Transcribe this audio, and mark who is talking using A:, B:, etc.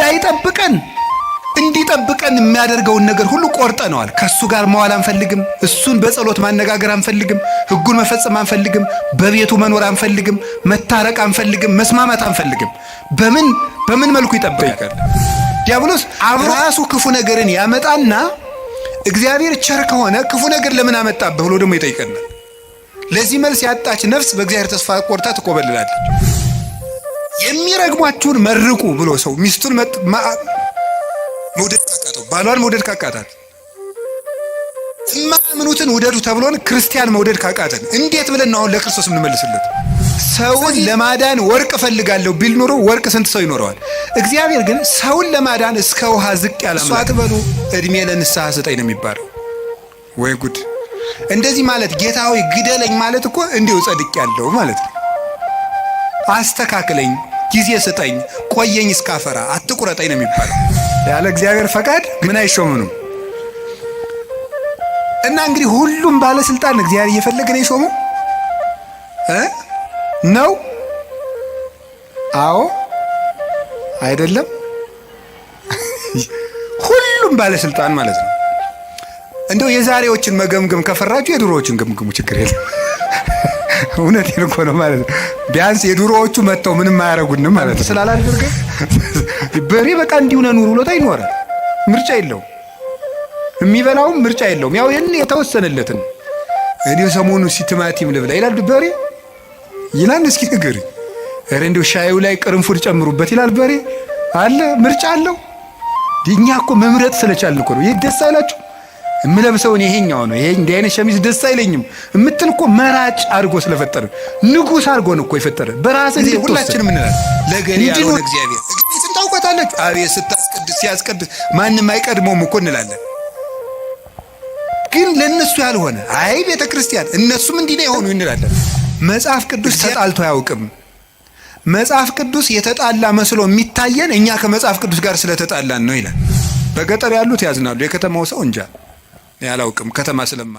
A: እንዳይጠብቀን እንዲጠብቀን የሚያደርገውን ነገር ሁሉ ቆርጠነዋል። ከሱ ጋር መዋል አንፈልግም። እሱን በጸሎት ማነጋገር አንፈልግም። ሕጉን መፈጸም አንፈልግም። በቤቱ መኖር አንፈልግም። መታረቅ አንፈልግም። መስማማት አንፈልግም። በምን መልኩ ይጠብቃል? ዲያብሎስ ራሱ ክፉ ነገርን ያመጣና እግዚአብሔር ቸር ከሆነ ክፉ ነገር ለምን አመጣብህ ብሎ ደግሞ ይጠይቀናል። ለዚህ መልስ ያጣች ነፍስ በእግዚአብሔር ተስፋ ቆርጣ ትቆበልላለች። የሚረግሟችሁን መርቁ ብሎ ሰው ሚስቱን መውደድ ካቃተው፣ ባሏን መውደድ ካቃታት፣ የማያምኑትን ውደዱ ተብሎን ክርስቲያን መውደድ ካቃተን እንዴት ብለን ነው አሁን ለክርስቶስ የምንመልስለት? ሰውን ለማዳን ወርቅ እፈልጋለሁ ቢል ኖሮ ወርቅ ስንት ሰው ይኖረዋል? እግዚአብሔር ግን ሰውን ለማዳን እስከ ውሃ ዝቅ ያለ አምላክ። አትበሉ እድሜ ለንስሐ ስጠኝ ነው የሚባለው። ወይ ጉድ! እንደዚህ ማለት ጌታ ሆይ ግደለኝ ማለት እኮ እንዲሁ ጸድቅ ያለው ማለት ነው። አስተካክለኝ፣ ጊዜ ስጠኝ፣ ቆየኝ እስካፈራ፣ አትቁረጠኝ ነው የሚባለው። ያለ እግዚአብሔር ፈቃድ ምን አይሾምም። እና እንግዲህ ሁሉም ባለስልጣን እግዚአብሔር እየፈለገ ነው የሾመው ነው? አዎ አይደለም? ሁሉም ባለስልጣን ማለት ነው። እንደው የዛሬዎችን መገምገም ከፈራችሁ የድሮዎችን ገምግሙ፣ ችግር የለም። እውነቴን እኮ ነው ማለት ነው። ቢያንስ የድሮዎቹ መጥተው ምንም አያረጉንም ማለት ነው። ስላላደረገ በሬ በቃ እንዲሁ ነው ኑሮ ብሎታ ይኖራል። ምርጫ የለውም። የሚበላውም ምርጫ የለውም። ያው ይሄን የተወሰነለትን እንዲሁ ሰሞኑ ቲማቲም ልብላ ይላል በሬ ይላል። እስኪ ንገሪ፣ ኧረ እንዲሁ ሻዩ ላይ ቅርንፉድ ጨምሩበት ይላል በሬ አለ። ምርጫ አለው። እኛ እኮ መምረጥ ስለቻልን እኮ ነው። ይሄ ደስ አይላችሁ? የምለብሰውን ይሄኛው ነው፣ ይሄ እንዲህ አይነት ሸሚዝ ደስ አይለኝም እምትል እኮ መራጭ አድርጎ ስለፈጠረ ንጉሥ አድርጎ ነው እኮ የፈጠረ። በራስህ እንዴ ሁላችንም እንላለን ለገሌ ያለው እግዚአብሔር ስንታውቀታለች። አቤት ስታስቀድስ ሲያስቀድስ ማንም አይቀድመውም እኮ እንላለን። ግን ለነሱ ያልሆነ አይ ቤተ ክርስቲያን እነሱም እንዲህ ነው የሆኑ እንላለን። መጽሐፍ ቅዱስ ተጣልቶ አያውቅም። መጽሐፍ ቅዱስ የተጣላ መስሎ የሚታየን እኛ ከመጽሐፍ ቅዱስ ጋር ስለተጣላን ነው ይላል። በገጠር ያሉት ያዝናሉ፣ የከተማው ሰው እንጃ ያላውቅም ከተማ ስለማ